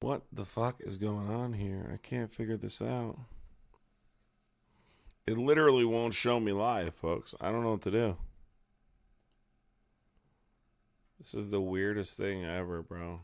What the fuck is going on here? I can't figure this out. It literally won't show me live, folks. I don't know what to do. This is the weirdest thing ever, bro.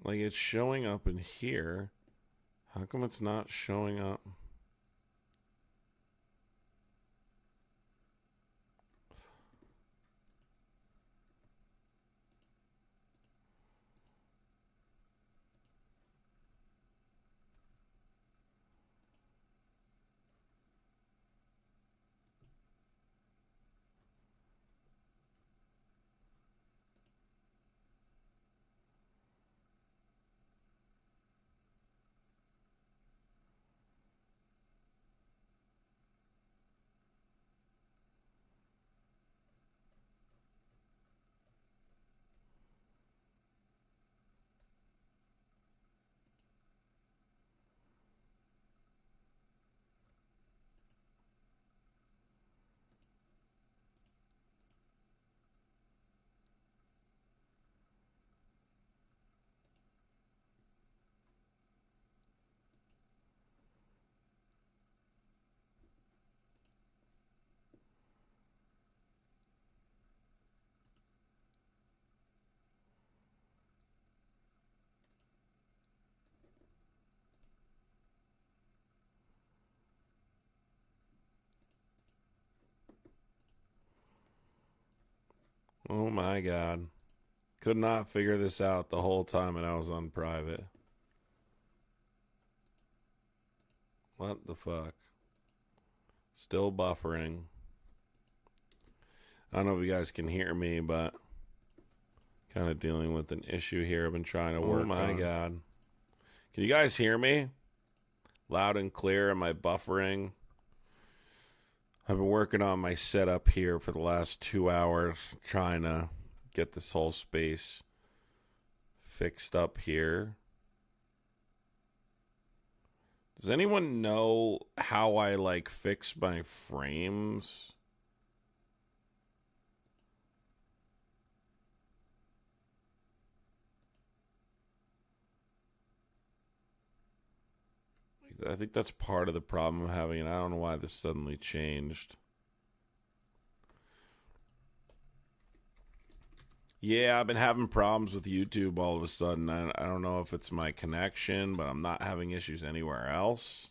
Like, it's showing up in here. How come it's not showing up? Oh my god. Could not figure this out the whole time and I was on private. What the fuck? Still buffering. I don't know if you guys can hear me, but kind of dealing with an issue here. I've been trying to work on. Oh my god. Can you guys hear me? Loud and clear. Am I buffering? I've been working on my setup here for the last 2 hours, trying to get this whole space fixed up here. Does anyone know how I like fix my frames? I think that's part of the problem I'm having, and I don't know why this suddenly changed. Yeah, I've been having problems with YouTube all of a sudden. I don't know if it's my connection, but I'm not having issues anywhere else.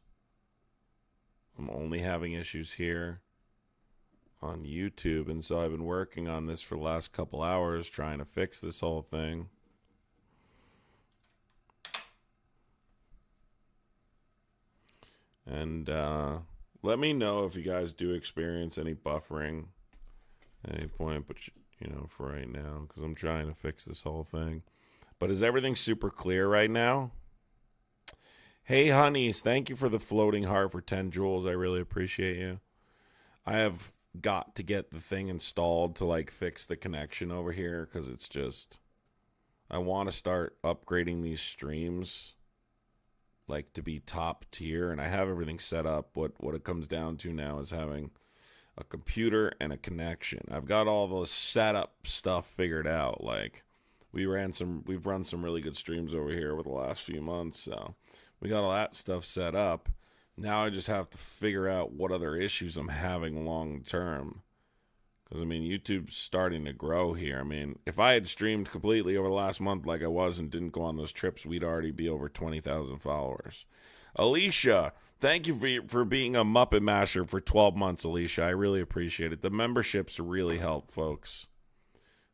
I'm only having issues here on YouTube, and so I've been working on this for the last couple hours, trying to fix this whole thing. And let me know if you guys do experience any buffering at any point, but you know, for right now, because I'm trying to fix this whole thing. But is everything super clear right now? Hey, honeys, thank you for the floating heart for 10 jewels. I really appreciate you. I have got to get the thing installed to like fix the connection over here, because it's just, I want to start upgrading these streams like to be top tier, and I have everything set up. What it comes down to now is having a computer and a connection. I've got all the setup stuff figured out. Like we've run some really good streams over here over the last few months, so we got all that stuff set up. Now I just have to figure out what other issues I'm having long term. Because, I mean, YouTube's starting to grow here. I mean, if I had streamed completely over the last month like I was and didn't go on those trips, we'd already be over 20,000 followers. Alicia, thank you for being a Muppet Masher for 12 months, Alicia. I really appreciate it. The memberships really help, folks.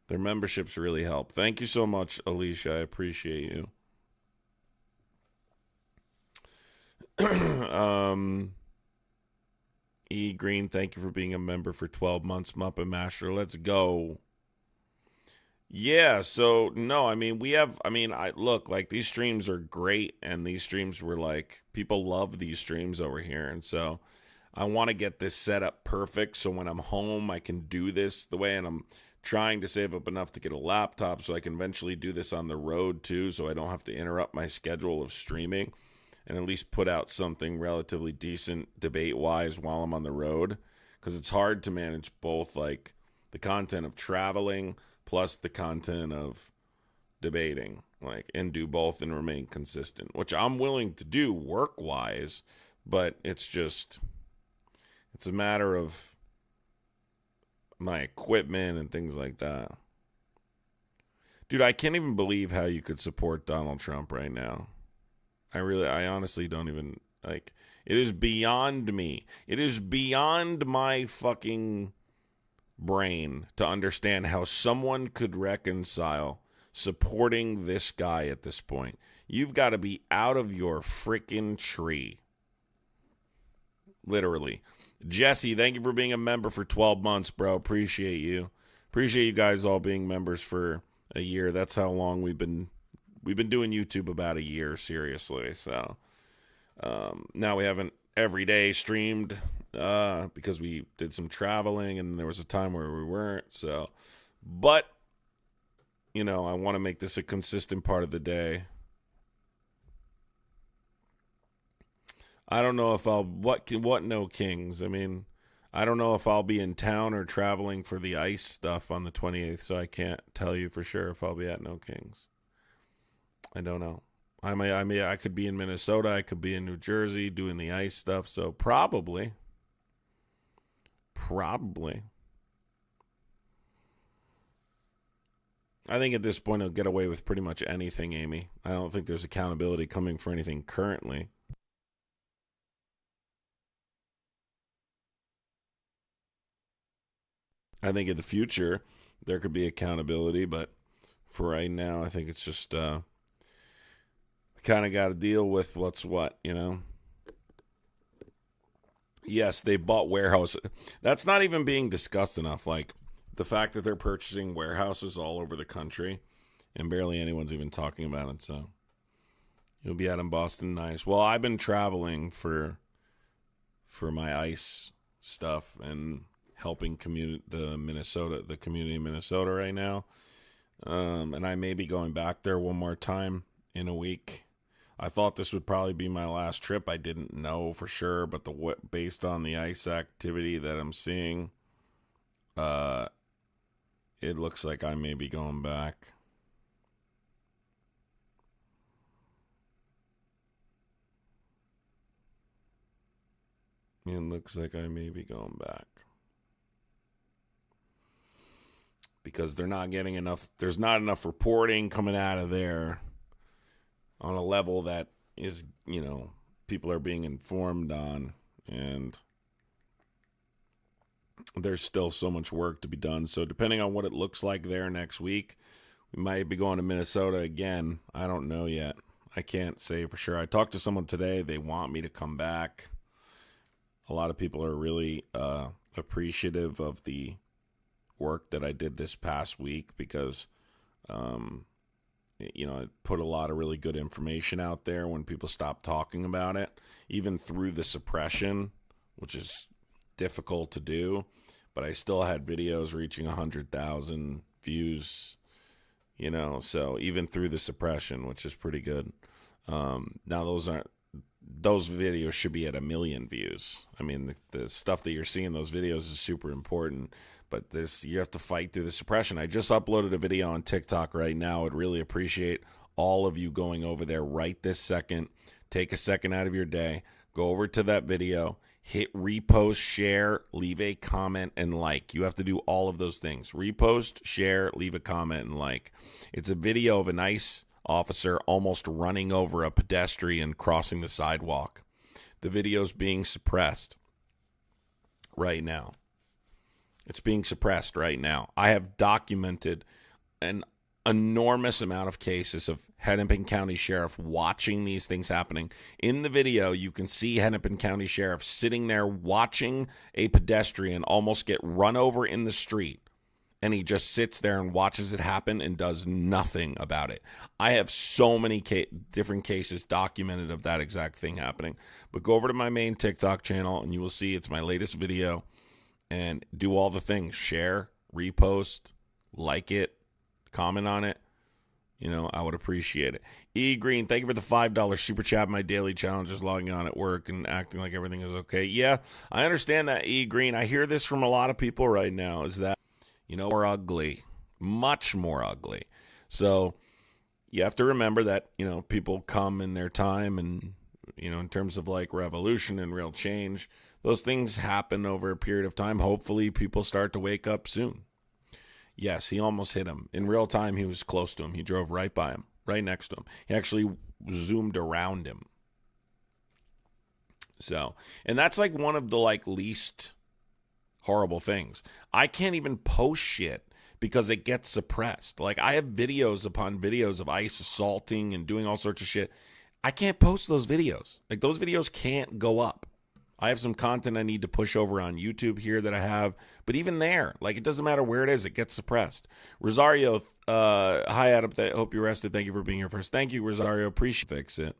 Their memberships really help. Thank you so much, Alicia. I appreciate you. E. Green, thank you for being a member for 12 months. Muppet Master, let's go. Yeah, so no, I mean, I look, like, these streams are great, and these streams were like, people love these streams over here, and so I want to get this set up perfect so when I'm home, I can do this the way, and I'm trying to save up enough to get a laptop so I can eventually do this on the road too, so I don't have to interrupt my schedule of streaming, and at least put out something relatively decent debate-wise while I'm on the road, because it's hard to manage both, like, the content of traveling plus the content of debating, like, and do both and remain consistent, which I'm willing to do work-wise, but it's a matter of my equipment and things like that. Dude, I can't even believe how you could support Donald Trump right now. I honestly don't even, like, it is beyond me. It is beyond my fucking brain to understand how someone could reconcile supporting this guy at this point. You've got to be out of your freaking tree. Literally. Jesse, thank you for being a member for 12 months, bro. Appreciate you. Appreciate you guys all being members for a year. That's how long we've been doing YouTube, about a year, seriously. So now we haven't every day streamed because we did some traveling and there was a time where we weren't. So, but I want to make this a consistent part of the day. I don't know if what no kings. I mean, I don't know if I'll be in town or traveling for the ice stuff on the 28th, so I can't tell you for sure if I'll be at No Kings. I don't know. I could be in Minnesota. I could be in New Jersey doing the ice stuff. So probably. I think at this point I'll get away with pretty much anything, Amy. I don't think there's accountability coming for anything currently. I think in the future there could be accountability, but for right now, I think it's just kind of got to deal with what's what, Yes, they bought warehouses. That's not even being discussed enough. Like, the fact that they're purchasing warehouses all over the country, and barely anyone's even talking about it. So you'll be out in Boston, nice. Well, I've been traveling for my ice stuff and helping the community in Minnesota right now. And I may be going back there one more time in a week. I thought this would probably be my last trip. I didn't know for sure, but based on the ice activity that I'm seeing, it looks like I may be going back. It looks like I may be going back. Because they're not getting enough, there's not enough reporting coming out of there on a level that is, people are being informed on, and there's still so much work to be done. So depending on what it looks like there next week, we might be going to Minnesota again. I don't know yet. I can't say for sure. I talked to someone today. They want me to come back. A lot of people are really appreciative of the work that I did this past week because, it put a lot of really good information out there when people stopped talking about it, even through the suppression, which is difficult to do. But I still had videos reaching 100,000 views, so even through the suppression, which is pretty good. Now those videos should be at 1 million views. I mean, the stuff that you're seeing in those videos is super important, but you have to fight through the suppression. I just uploaded a video on TikTok right now. I'd really appreciate all of you going over there right this second. Take a second out of your day. Go over to that video. Hit repost, share, leave a comment, and like. You have to do all of those things. Repost, share, leave a comment, and like. It's a video of a nice officer almost running over a pedestrian crossing the sidewalk. The video's being suppressed right now. It's being suppressed right now. I have documented an enormous amount of cases of Hennepin County Sheriff watching these things happening. In the video, you can see Hennepin County Sheriff sitting there watching a pedestrian almost get run over in the street. And he just sits there and watches it happen and does nothing about it. I have so many different cases documented of that exact thing happening. But go over to my main TikTok channel and you will see it's my latest video. And do all the things. Share, repost, like it, comment on it. You know, I would appreciate it. E Green, thank you for the $5 super chat. My daily challenge is logging on at work and acting like everything is okay. Yeah, I understand that, E Green. I hear this from a lot of people right now, is that, you know, more ugly, much more ugly. So you have to remember that, you know, people come in their time and, you know, in terms of like revolution and real change, those things happen over a period of time. Hopefully people start to wake up soon. Yes, he almost hit him. In real time, he was close to him. He drove right by him, right next to him. He actually zoomed around him. So, and that's like one of the like least horrible things. I can't even post shit because it gets suppressed. Like I have videos upon videos of ICE assaulting and doing all sorts of shit. I can't post those videos. Like those videos can't go up. I have some content I need to push over on YouTube here that I have, but even there, like it doesn't matter where it is, it gets suppressed. Rosario, hi Adam, hope you rested. Thank you for being here first. Thank you, Rosario. Appreciate fix it.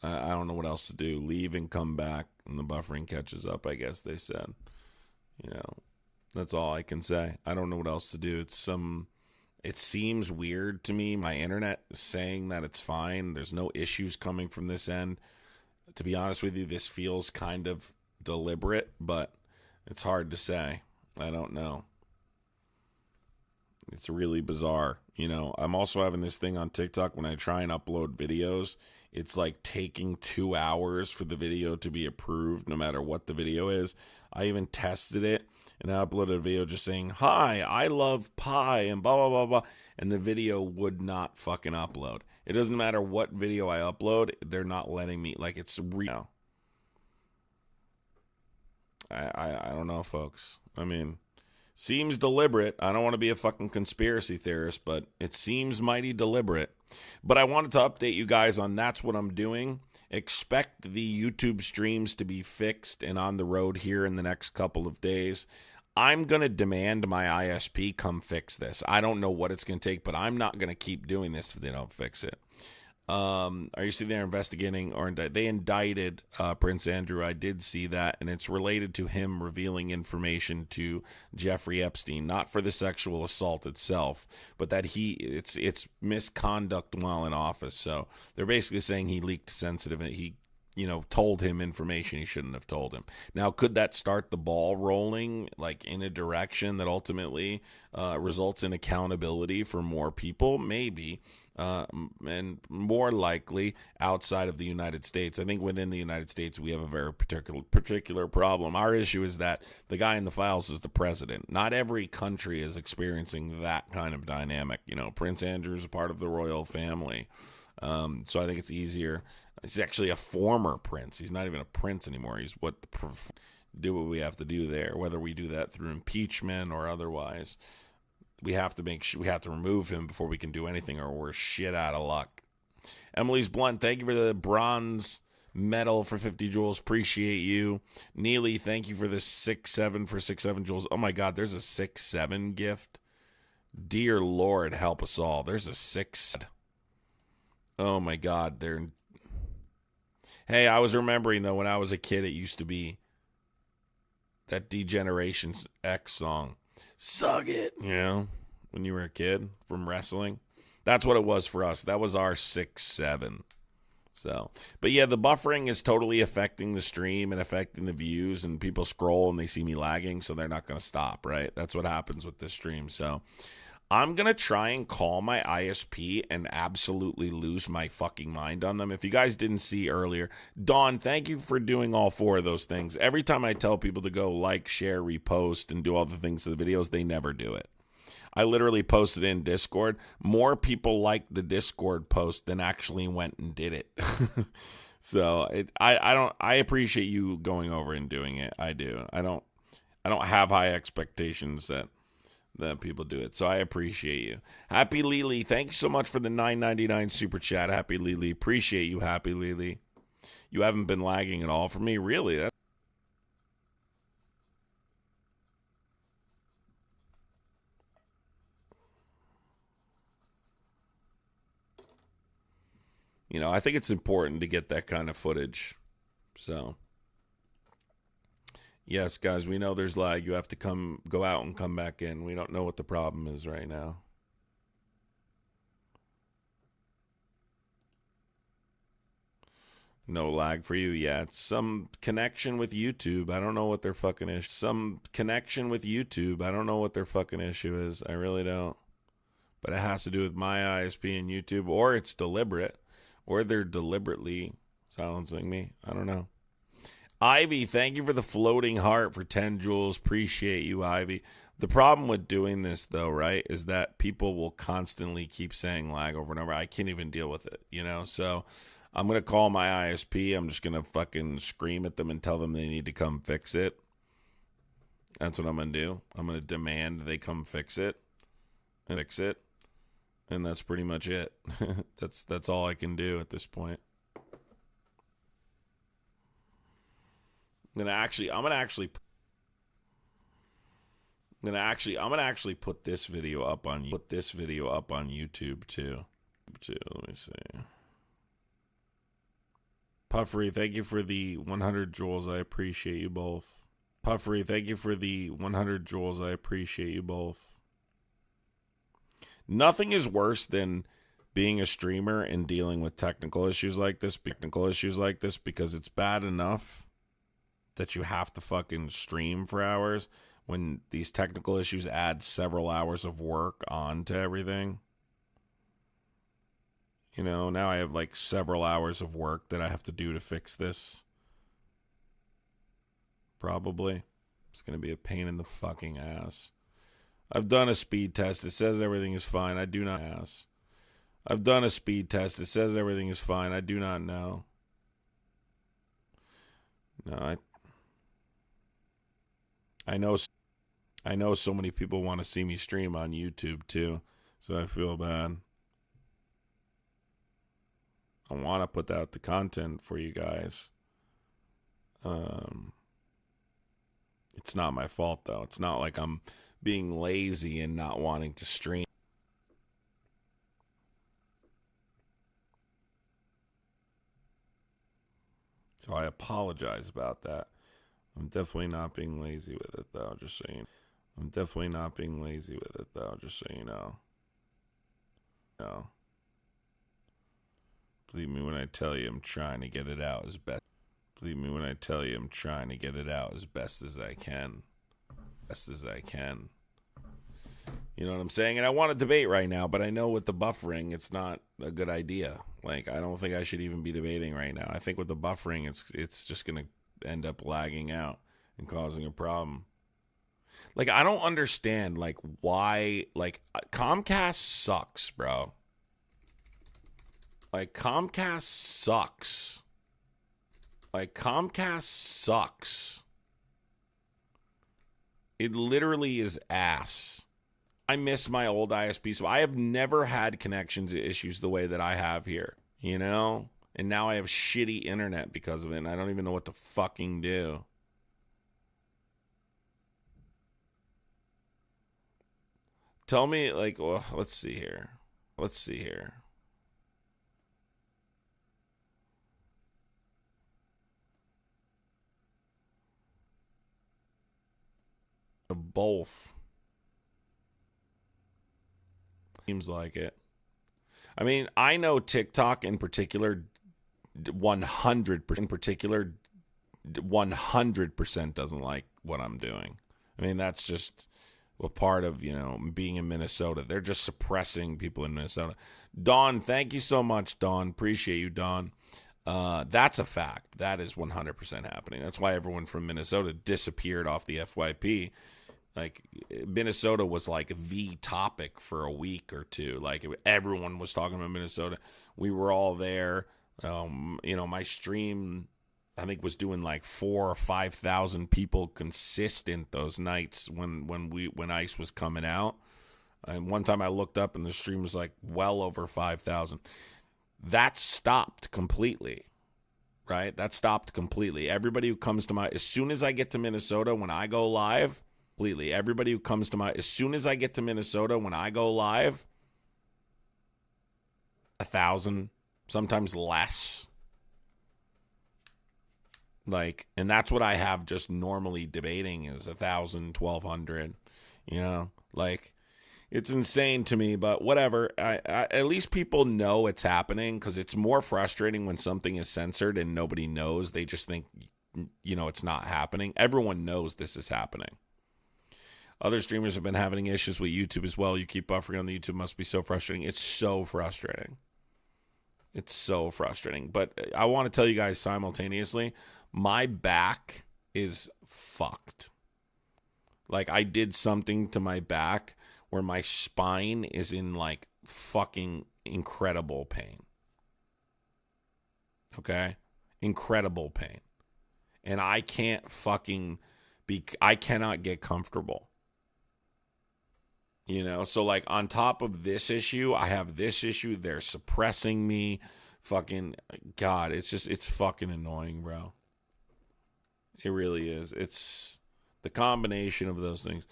I don't know what else to do. Leave and come back, and the buffering catches up, I guess they said. You know, that's all I can say. I don't know what else to do. It seems weird to me. My internet is saying that it's fine. There's no issues coming from this end. To be honest with you, this feels kind of deliberate, but it's hard to say. I don't know. It's really bizarre. You know, I'm also having this thing on TikTok when I try and upload videos. It's like taking 2 hours for the video to be approved, no matter what the video is. I even tested it, and I uploaded a video just saying, hi, I love pie, and blah, blah, blah, blah. And the video would not fucking upload. It doesn't matter what video I upload. They're not letting me. Like, it's real. I don't know, folks. I mean, seems deliberate. I don't want to be a fucking conspiracy theorist, but it seems mighty deliberate. But I wanted to update you guys on that's what I'm doing. Expect the YouTube streams to be fixed and on the road here in the next couple of days. I'm going to demand my ISP come fix this. I don't know what it's going to take, but I'm not going to keep doing this if they don't fix it. Are you seeing they're investigating or they indicted Prince Andrew? I did see that, and it's related to him revealing information to Jeffrey Epstein, not for the sexual assault itself, but that it's misconduct while in office. So they're basically saying he leaked sensitive, he told him information he shouldn't have told him. Now, could that start the ball rolling, like in a direction that ultimately results in accountability for more people? Maybe. And more likely outside of the United States. I think within the United States, we have a very particular problem. Our issue is that the guy in the files is the president. Not every country is experiencing that kind of dynamic. You know, Prince Andrew is a part of the royal family. So I think it's easier. He's actually a former prince. He's not even a prince anymore. He's do what we have to do there, whether we do that through impeachment or otherwise. We have to remove him before we can do anything, or we're shit out of luck. Emily's Blunt, thank you for the bronze medal for 50 jewels. Appreciate you. Neely, thank you for the 6-7 for 6-7 jewels. Oh my God, there's a 6-7 gift. Dear Lord, help us all. There's a 6. Oh my God, Hey, I was remembering though when I was a kid, it used to be that Degeneration X song. Suck it, when you were a kid from wrestling. That's what it was for us. That was our 6-7. So, but yeah, the buffering is totally affecting the stream and affecting the views, and people scroll and they see me lagging, so they're not going to stop, right? That's what happens with this stream. So I'm going to try and call my ISP and absolutely lose my fucking mind on them. If you guys didn't see earlier, Dawn, thank you for doing all 4 of those things. Every time I tell people to go like, share, repost, and do all the things to the videos, they never do it. I literally posted in Discord. More people liked the Discord post than actually went and did it. So I appreciate you going over and doing it. I do. I don't have high expectations that that people do it. So I appreciate you. Happy Lily, thank you so much for the $9.99 super chat. Happy Lily, appreciate you. Happy Lily, you haven't been lagging at all for me, really. You know, I think it's important to get that kind of footage. So, yes, guys, we know there's lag. You have to go out and come back in. We don't know what the problem is right now. No lag for you. Yeah, it's some connection with YouTube. I don't know what their fucking issue. Some connection with YouTube. I don't know what their fucking issue is. I really don't. But it has to do with my ISP and YouTube, or it's deliberate, or they're deliberately silencing me. I don't know. Ivy, thank you for the floating heart for 10 jewels. Appreciate you, Ivy. The problem with doing this, though, right, is that people will constantly keep saying lag over and over. I can't even deal with it, you know? So I'm going to call my ISP. I'm just going to fucking scream at them and tell them they need to come fix it. That's what I'm going to do. I'm going to demand they come fix it. And that's pretty much it. That's all I can do at this point. I'm gonna actually put this video up on YouTube too. Let me see. Puffery, thank you for the 100 jewels. I appreciate you both. Puffery, thank you for the 100 jewels. I appreciate you both. Nothing is worse than being a streamer and dealing with technical issues like this because it's bad enough that you have to fucking stream for hours. When these technical issues add several hours of work onto everything. You know, now I have like several hours of work that I have to do to fix this. Probably. It's going to be a pain in the fucking ass. I've done a speed test. It says everything is fine. I do not ask. I've done a speed test. It says everything is fine. I do not know. No, I know so many people want to see me stream on YouTube too, so I feel bad. I want to put out the content for you guys. It's not my fault though. It's not like I'm being lazy and not wanting to stream. So I apologize about that. I'm definitely not being lazy with it though, just so you know. I'm definitely not being lazy with it though, just so you know. No. Believe me when I tell you I'm trying to get it out as best. Believe me when I tell you I'm trying to get it out as best as I can. You know what I'm saying? And I want to debate right now, but I know with the buffering, it's not a good idea. Like, I don't think I should even be debating right now. I think with the buffering, it's just going to end up lagging out and causing a problem. Like, I don't understand, like, why, like, Comcast sucks, bro. Like, Comcast sucks. Like, Comcast sucks. It literally is ass. I miss my old ISP, so I have never had connections issues the way that I have here, you know? And now I have shitty internet because of it, and I don't even know what to fucking do. Tell me, like, well, let's see here. Both. Seems like it. I mean, I know TikTok in particular, 100% doesn't like what I'm doing. I mean, that's just a part of, you know, being in Minnesota. They're just suppressing people in Minnesota. Dawn, thank you so much, Dawn. Appreciate you, Dawn. That's a fact. That is 100% happening. That's why everyone from Minnesota disappeared off the FYP. Like, Minnesota was like the topic for a week or two. Like, everyone was talking about Minnesota. We were all there. You know, my stream I think was doing like 4,000 or 5,000 people consistent those nights when Ice was coming out. And one time I looked up and the stream was like well over 5,000. That stopped completely, right? That stopped completely. Everybody who comes to as soon as I get to Minnesota when I go live, completely. Everybody who comes to as soon as I get to Minnesota when I go live, 1,000, sometimes less. Like, and that's what I have just normally debating is 1,000, 1,200, you know, like it's insane to me, but whatever. I at least people know it's happening, because it's more frustrating when something is censored and nobody knows. They just think, you know, it's not happening. Everyone knows this is happening. Other streamers have been having issues with YouTube as well. You keep buffering on the YouTube. Must be so frustrating. It's so frustrating. It's so frustrating. But I want to tell you guys simultaneously, my back is fucked. Like, I did something to my back where my spine is in like fucking incredible pain. Okay? Incredible pain. And I can't fucking I cannot get comfortable. You know, so like on top of this issue, I have this issue. They're suppressing me. Fucking God, it's fucking annoying, bro. It really is. It's the combination of those things.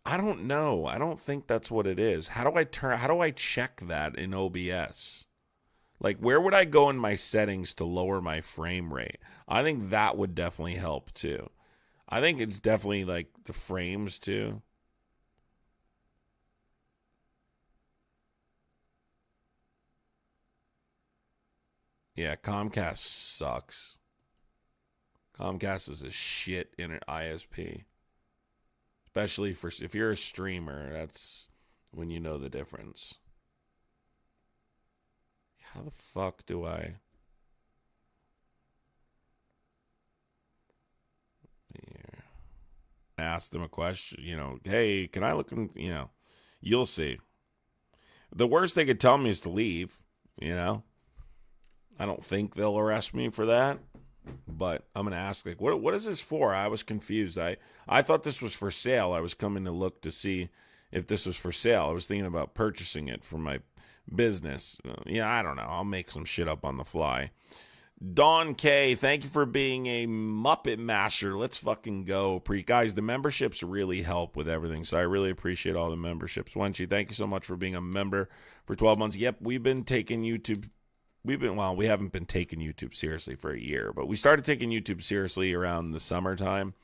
I don't know. I don't think that's what it is. How do I check that in OBS? Like, where would I go in my settings to lower my frame rate? I think that would definitely help too. I think it's definitely like the frames too. Yeah, Comcast sucks. Comcast is a shit in an ISP. Especially if you're a streamer, that's when you know the difference. How the fuck do I... Here. Ask them a question, you know, hey, can I look in, you know, you'll see. The worst they could tell me is to leave, you know. I don't think they'll arrest me for that, but I'm going to ask, like, what is this for? I was confused. I thought this was for sale. I was coming to look to see if this was for sale. I was thinking about purchasing it for my business. Yeah, I don't know. I'll make some shit up on the fly. Dawn K, thank you for being a Muppet Master. Let's fucking go. Guys, the memberships really help with everything, so I really appreciate all the memberships. Wenchi, thank you so much for being a member for 12 months. Yep, we've been taking YouTube... we haven't been taking YouTube seriously for a year, but we started taking YouTube seriously around the summertime.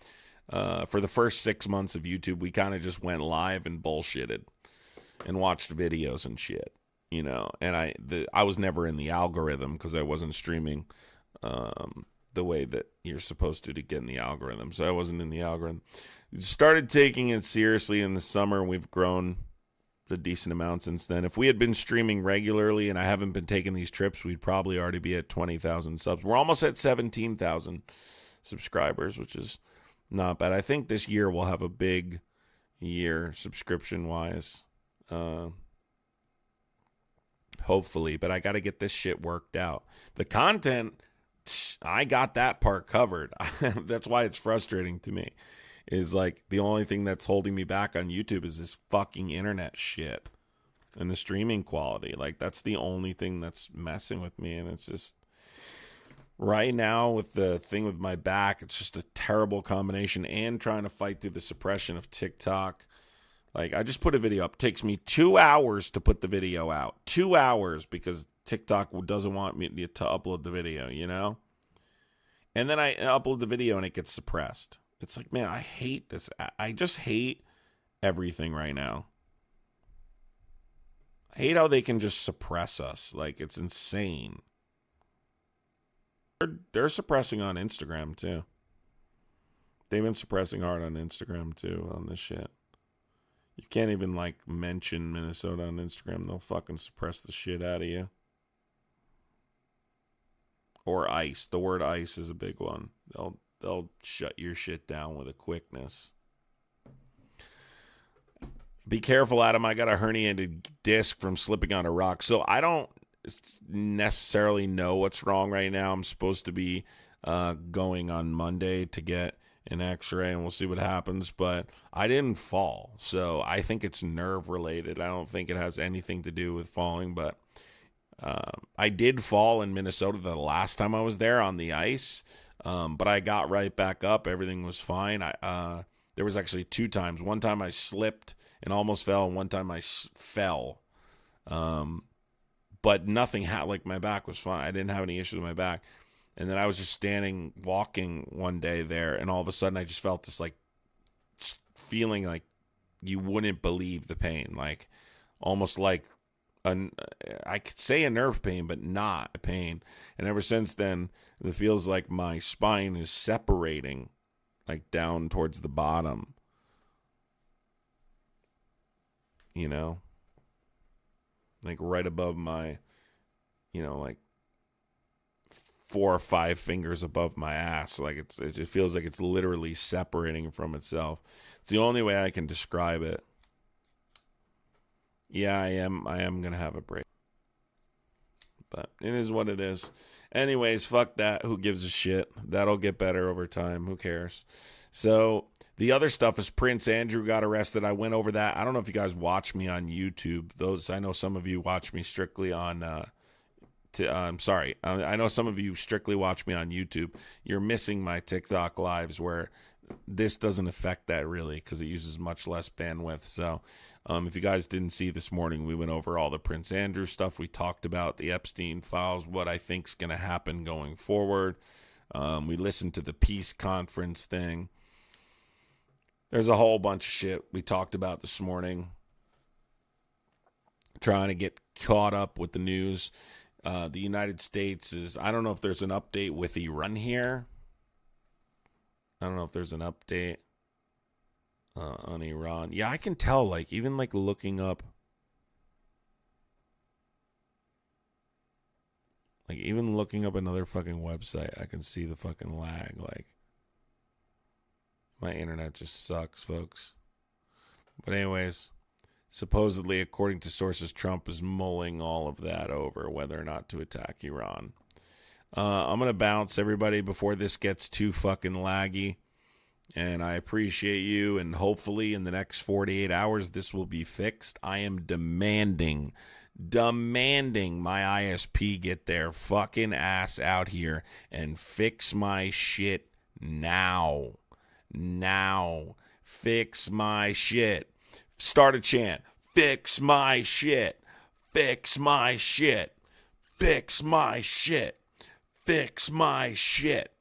For the first 6 months of YouTube, we kind of just went live and bullshitted and watched videos and shit, you know. And I was never in the algorithm because I wasn't streaming the way that you're supposed to get in the algorithm. So I wasn't in the algorithm. Started taking it seriously in the summer, and we've grown a decent amount since then. If we had been streaming regularly and I haven't been taking these trips, we'd probably already be at 20,000 subs. We're almost at 17,000 subscribers, which is not bad. I think this year we'll have a big year subscription-wise. Hopefully, but I got to get this shit worked out. The content, I got that part covered. That's why it's frustrating to me. Is like the only thing that's holding me back on YouTube is this fucking internet shit and the streaming quality. Like, that's the only thing that's messing with me. And it's just right now with the thing with my back, it's just a terrible combination, and trying to fight through the suppression of TikTok. Like, I just put a video up. It takes me 2 hours to put the video out. 2 hours because TikTok doesn't want me to upload the video, you know? And then I upload the video and it gets suppressed. It's like, man, I hate this. I just hate everything right now. I hate how they can just suppress us. Like, it's insane. They're suppressing on Instagram, too. They've been suppressing hard on Instagram, too, on this shit. You can't even, like, mention Minnesota on Instagram. They'll fucking suppress the shit out of you. Or ICE. The word ICE is a big one. They'll shut your shit down with a quickness. Be careful, Adam. I got a herniated disc from slipping on a rock. So I don't necessarily know what's wrong right now. I'm supposed to be going on Monday to get an x-ray, and we'll see what happens. But I didn't fall, so I think it's nerve related. I don't think it has anything to do with falling, but I did fall in Minnesota the last time I was there on the ice, but I got right back up. Everything was fine. There was actually 2 times. One time I slipped and almost fell, and one time I fell. But nothing like my back was fine. I didn't have any issues with my back. And then I was just walking one day there, and all of a sudden I just felt this like feeling like you wouldn't believe the pain, like almost like I could say a nerve pain, but not a pain. And ever since then, it feels like my spine is separating, like down towards the bottom. You know, like right above my, like 4 or 5 fingers above my ass. Like it feels like it's literally separating from itself. It's the only way I can describe it. Yeah, I am going to have a break. But it is what it is. Anyways, fuck that. Who gives a shit? That'll get better over time. Who cares? So the other stuff is Prince Andrew got arrested. I went over that. I don't know if you guys watch me on YouTube. I know some of you watch me strictly on I'm sorry. I know some of you strictly watch me on YouTube. You're missing my TikTok lives where this doesn't affect that really because it uses much less bandwidth. So if you guys didn't see this morning, we went over all the Prince Andrew stuff. We talked about the Epstein files, what I think's going to happen going forward. We listened to the peace conference thing. There's a whole bunch of shit we talked about this morning. Trying to get caught up with the news. The United States I don't know if there's an update with Iran here. I don't know if there's an update on Iran. Yeah, I can tell, like, even, like, looking up. Like, even looking up another fucking website, I can see the fucking lag. Like, my internet just sucks, folks. But anyways, supposedly, according to sources, Trump is mulling all of that over, whether or not to attack Iran. I'm going to bounce, everybody, before this gets too fucking laggy. And I appreciate you, and hopefully in the next 48 hours, this will be fixed. I am demanding my ISP get their fucking ass out here and fix my shit now. Fix my shit. Start a chant. Fix my shit. Fix my shit. Fix my shit. Fix my shit.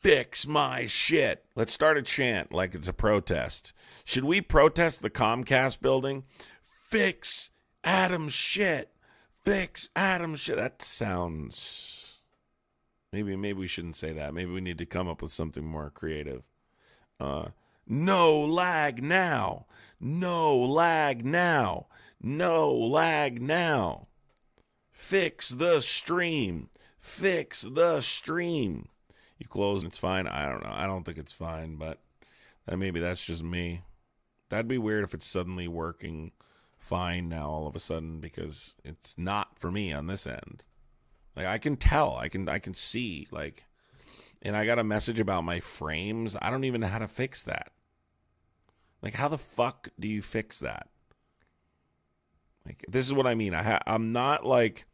Fix my shit. Let's start a chant like it's a protest. Should we protest the Comcast building? Fix Adam's shit. Fix Adam's shit. That sounds... Maybe we shouldn't say that. Maybe we need to come up with something more creative. No lag now. No lag now. No lag now. Fix the stream. Fix the stream. You close and it's fine. I don't know. I don't think it's fine, but maybe that's just me. That'd be weird if it's suddenly working fine now all of a sudden, because it's not for me on this end. Like, I can tell. I can see, like, and I got a message about my frames. I don't even know how to fix that. Like, how the fuck do you fix that? Like, this is what I mean. I'm not like...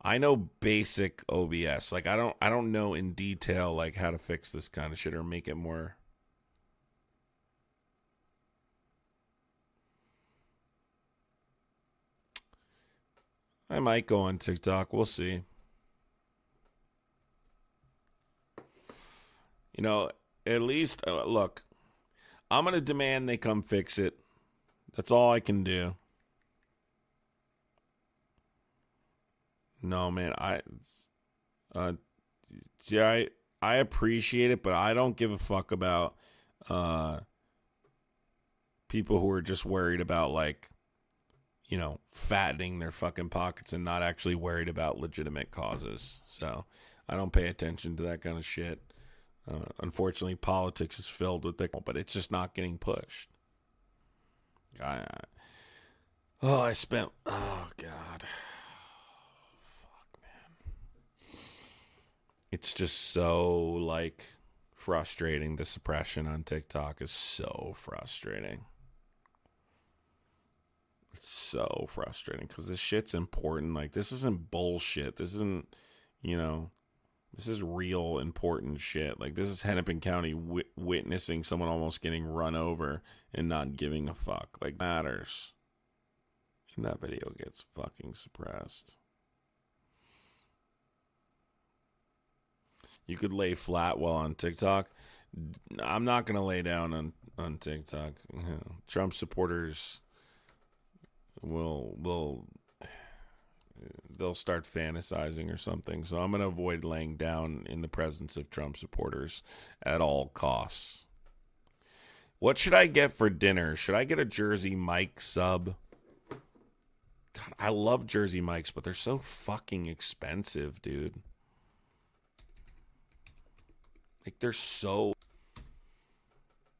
I know basic OBS. Like, I don't know in detail, like, how to fix this kind of shit or make it more... I might go on TikTok. We'll see. You know, at least, look, I'm going to demand they come fix it. That's all I can do. No, man, I appreciate it, but I don't give a fuck about people who are just worried about, like, you know, fattening their fucking pockets and not actually worried about legitimate causes. So I don't pay attention to that kind of shit. Unfortunately, politics is filled with it, but it's just not getting pushed. Oh, God. It's just so, like, frustrating. The suppression on TikTok is so frustrating. It's so frustrating because this shit's important. Like, this isn't bullshit. This isn't, you know, this is real important shit. Like, this is Hennepin County witnessing someone almost getting run over and not giving a fuck. Like, matters. And that video gets fucking suppressed. You could lay flat while on TikTok. I'm not going to lay down on TikTok. Trump supporters they'll start fantasizing or something. So I'm going to avoid laying down in the presence of Trump supporters at all costs. What should I get for dinner? Should I get a Jersey Mike sub? God, I love Jersey Mikes, but they're so fucking expensive, dude. Like, they're so...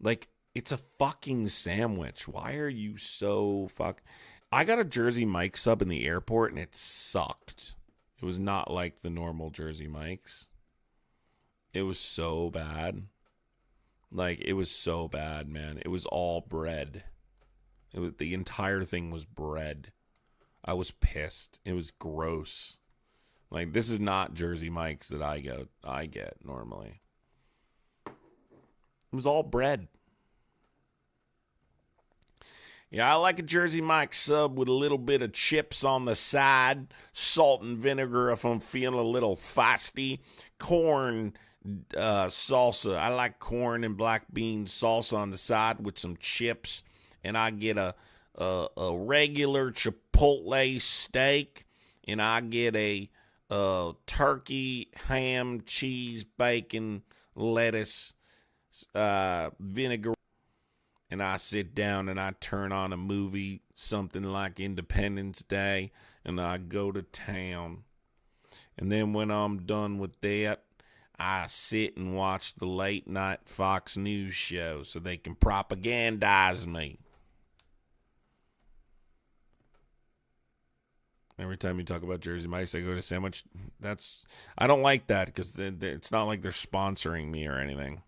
Like, it's a fucking sandwich. Why are you so fuck... I got a Jersey Mike sub in the airport, and it sucked. It was not like the normal Jersey Mikes. It was so bad. Like, it was so bad, man. It was all bread. The entire thing was bread. I was pissed. It was gross. Like, this is not Jersey Mikes that I get normally. It was all bread. Yeah, I like a Jersey Mike sub with a little bit of chips on the side, salt and vinegar if I'm feeling a little feisty, corn salsa. I like corn and black bean salsa on the side with some chips, and I get a regular Chipotle steak, and I get a turkey, ham, cheese, bacon, lettuce, vinegar, and I sit down and I turn on a movie, something like Independence Day, and I go to town. And then when I'm done with that, I sit and watch the late night Fox News show so they can propagandize me. Every time you talk about Jersey Mike's, I go to sandwich. I don't like that because it's not like they're sponsoring me or anything.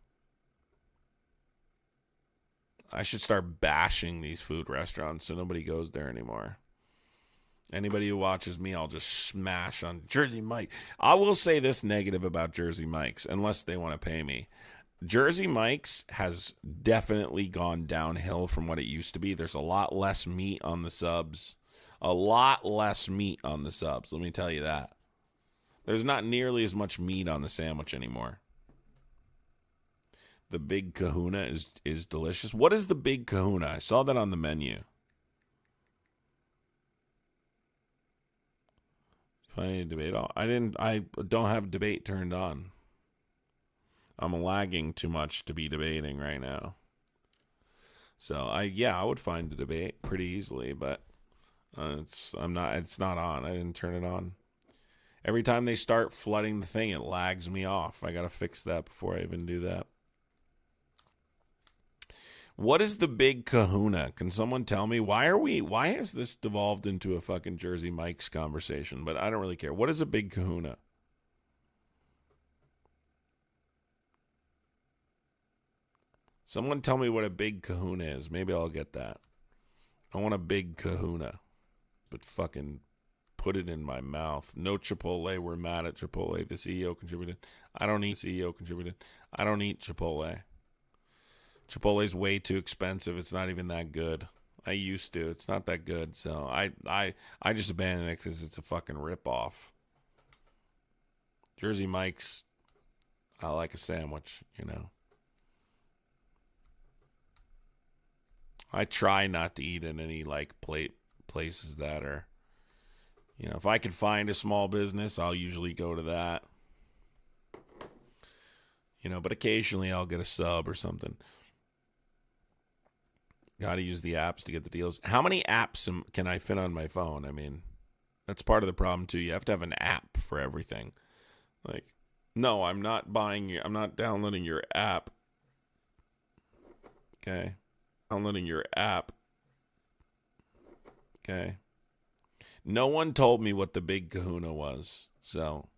I should start bashing these food restaurants so nobody goes there anymore. Anybody who watches me, I'll just smash on Jersey Mike. I will say this negative about Jersey Mike's, unless they want to pay me. Jersey Mike's has definitely gone downhill from what it used to be. There's a lot less meat on the subs. A lot less meat on the subs, let me tell you that. There's not nearly as much meat on the sandwich anymore. The Big Kahuna is delicious. What is the Big Kahuna? I saw that on the menu. If I need to debate, I don't have debate turned on. I'm lagging too much to be debating right now. So I would find the debate pretty easily, but it's not on. I didn't turn it on. Every time they start flooding the thing, it lags me off. I got to fix that before I even do that. What is the Big Kahuna? Can someone tell me? Why has this devolved into a fucking Jersey Mike's conversation? But I don't really care. What is a Big Kahuna? Someone tell me what a Big Kahuna is. Maybe I'll get that. I want a Big Kahuna. But fucking put it in my mouth. No Chipotle. We're mad at Chipotle. The CEO contributed. I don't eat Chipotle. Chipotle's way too expensive. It's not even that good. I used to. It's not that good. So I just abandoned it because it's a fucking ripoff. Jersey Mike's, I like a sandwich, you know. I try not to eat in any like places that are, you know, if I could find a small business, I'll usually go to that. You know, but occasionally I'll get a sub or something. Got to use the apps to get the deals. How many apps can I fit on my phone? I mean, that's part of the problem too. You have to have an app for everything. Like, no, I'm not downloading your app. Okay. Downloading your app. Okay. No one told me what the Big Kahuna was. So,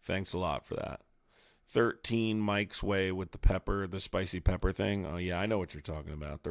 thanks a lot for that. 13 mics way with the pepper, the spicy pepper thing. Oh, yeah, I know what you're talking about. The